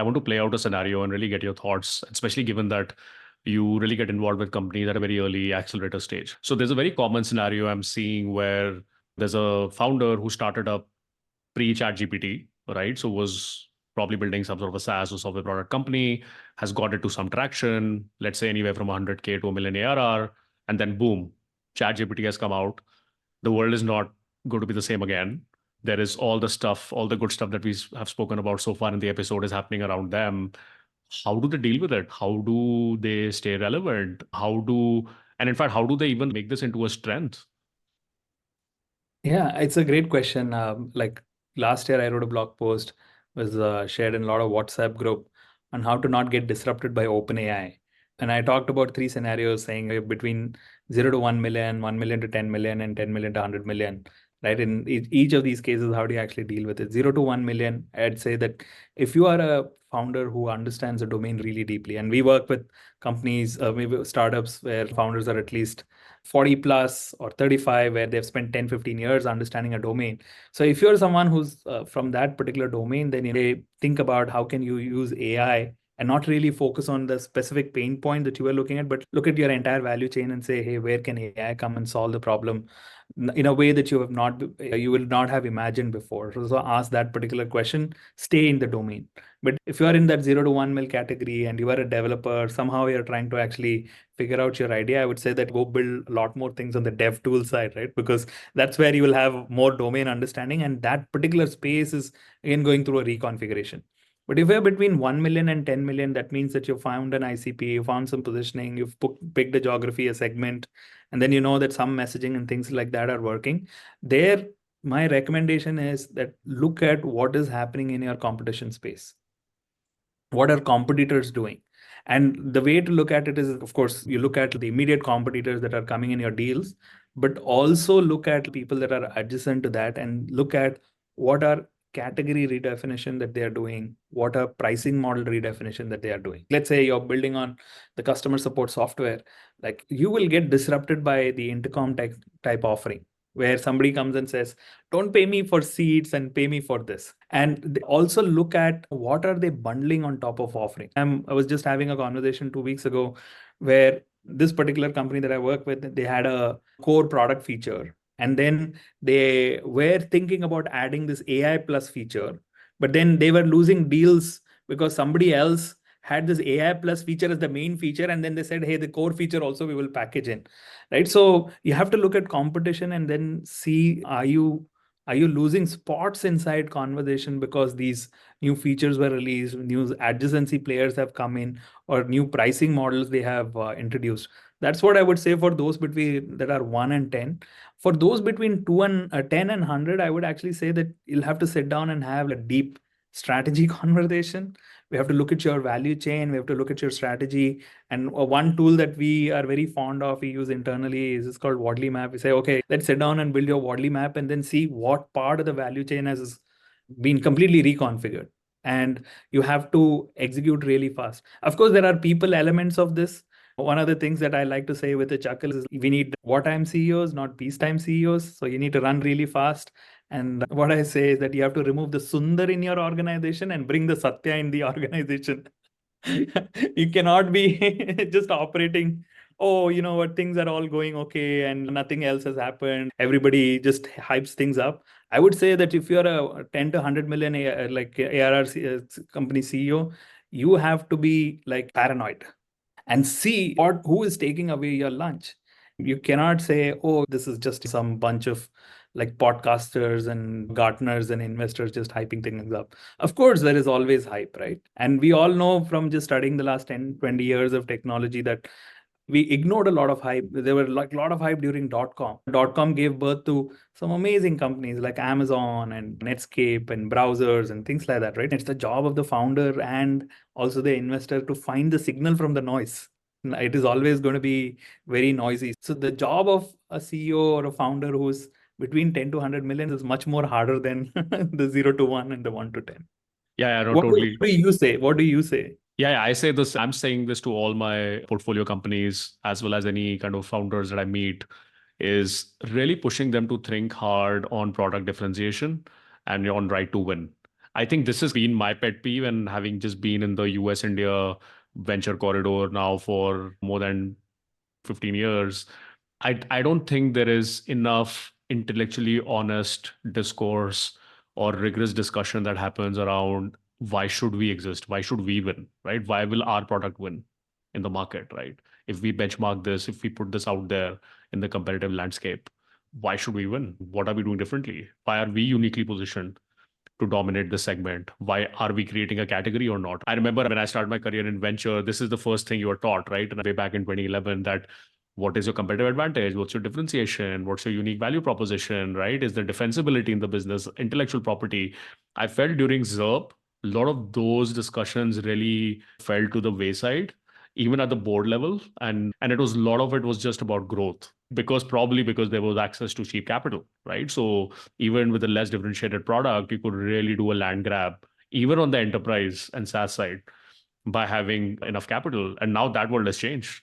I want to play out a scenario and really get your thoughts, especially given that you really get involved with companies at a very early accelerator stage. So there's a very common scenario I'm seeing where there's a founder who started up pre-ChatGPT, right? So was probably building some sort of a SaaS or software product company, has got it to some traction, let's say anywhere from 100K to a million ARR, and then boom, ChatGPT has come out. The world is not going to be the same again. There is all the stuff, all the good stuff that we have spoken about so far in the episode is happening around them. How do they deal with it? How do they stay relevant? And in fact, how do they even make this into a strength? Yeah, it's a great question. Like last year, I wrote a blog post, was shared in a lot of WhatsApp group on how to not get disrupted by OpenAI. And I talked about three scenarios saying between 0 to 1 million, 1 million to 10 million, and 10 million to 100 million. Right. In each of these cases, how do you actually deal with it? 0 to 1 million, I'd say that if you are a founder who understands a domain really deeply, and we work with companies, maybe startups where founders are at least 40 plus or 35, where they've spent 10, 15 years understanding a domain. So if you're someone who's from that particular domain, then they think about how can you use AI and not really focus on the specific pain point that you were looking at, but look at your entire value chain and say, hey, where can AI come and solve the problem in a way that you will not have imagined before. So ask that particular question, stay in the domain. But if you are in that 0 to 1 mil category and you are a developer, somehow you're trying to actually figure out your idea, I would say that go build a lot more things on the dev tool side, right? Because that's where you will have more domain understanding, and that particular space is again going through a reconfiguration. But if you're between 1 million and 10 million, that means that you found an ICP, you found some positioning, you've picked a geography, a segment, and then you know that some messaging and things like that are working. There, my recommendation is that look at what is happening in your competition space. What are competitors doing? And the way to look at it is, of course, you look at the immediate competitors that are coming in your deals, but also look at people that are adjacent to that and look at what are category redefinition that they are doing, what are pricing model redefinition that they are doing. Let's say you're building on the customer support software, like you will get disrupted by the intercom type offering, where somebody comes and says, don't pay me for seats and pay me for this. And they also look at what are they bundling on top of offering. I was just having a conversation 2 weeks ago where this particular company that I work with, they had a core product feature. And then they were thinking about adding this AI plus feature, but then they were losing deals because somebody else had this AI plus feature as the main feature. And then they said, hey, the core feature also we will package in. Right. So you have to look at competition and then see, are you losing spots inside conversation because these new features were released, new adjacency players have come in, or new pricing models they have introduced? That's what I would say for those between that are 1 and 10. For those between 2 and 10 and 100, I would actually say that you'll have to sit down and have a deep strategy conversation. We have to look at your value chain. We have to look at your strategy. And one tool that we are very fond of, we use internally, is called Wadley Map. We say, okay, let's sit down and build your Wadley Map and then see what part of the value chain has been completely reconfigured. And you have to execute really fast. Of course, there are people elements of this. One of the things that I like to say with a chuckle is we need wartime CEOs, not peacetime CEOs. So you need to run really fast. And what I say is that you have to remove the Sundar in your organization and bring the Satya in the organization. You cannot be just operating, oh, you know what, things are all going okay and nothing else has happened. Everybody just hypes things up. I would say that if you're a 10 to 100 million like ARR company CEO, you have to be like paranoid and see who is taking away your lunch. You cannot say, oh, this is just some bunch of like podcasters and Gartners and investors just hyping things up. Of course, there is always hype, right? And we all know from just studying the last 10, 20 years of technology that we ignored a lot of hype. There were like a lot of hype during .com. .com gave birth to some amazing companies like Amazon and Netscape and browsers and things like that, right? It's the job of the founder and also the investor to find the signal from the noise. It is always going to be very noisy. So the job of a CEO or a founder who's between 10 to 100 million is much more harder than the 0 to 1 and the 1 to 10. Yeah, no, What totally. do you say? What do you say? Yeah, I say this. I'm saying this to all my portfolio companies as well as any kind of founders that I meet, is really pushing them to think hard on product differentiation and on right to win. I think this has been my pet peeve, and having just been in the US India venture corridor now for more than 15 years, I don't think there is enough intellectually honest discourse or rigorous discussion that happens around why should we exist? Why should we win? Right? Why will our product win in the market? Right? If we benchmark this, if we put this out there in the competitive landscape, why should we win? What are we doing differently? Why are we uniquely positioned to dominate the segment? Why are we creating a category or not? I remember when I started my career in venture, this is the first thing you were taught, right? And way back in 2011, that what is your competitive advantage? What's your differentiation? What's your unique value proposition, right? Is there defensibility in the business, intellectual property? I felt during ZERP, a lot of those discussions really fell to the wayside, even at the board level. And it was a lot of it was just about growth, probably because there was access to cheap capital, right? So even with a less differentiated product, you could really do a land grab, even on the enterprise and SaaS side, by having enough capital. And now that world has changed.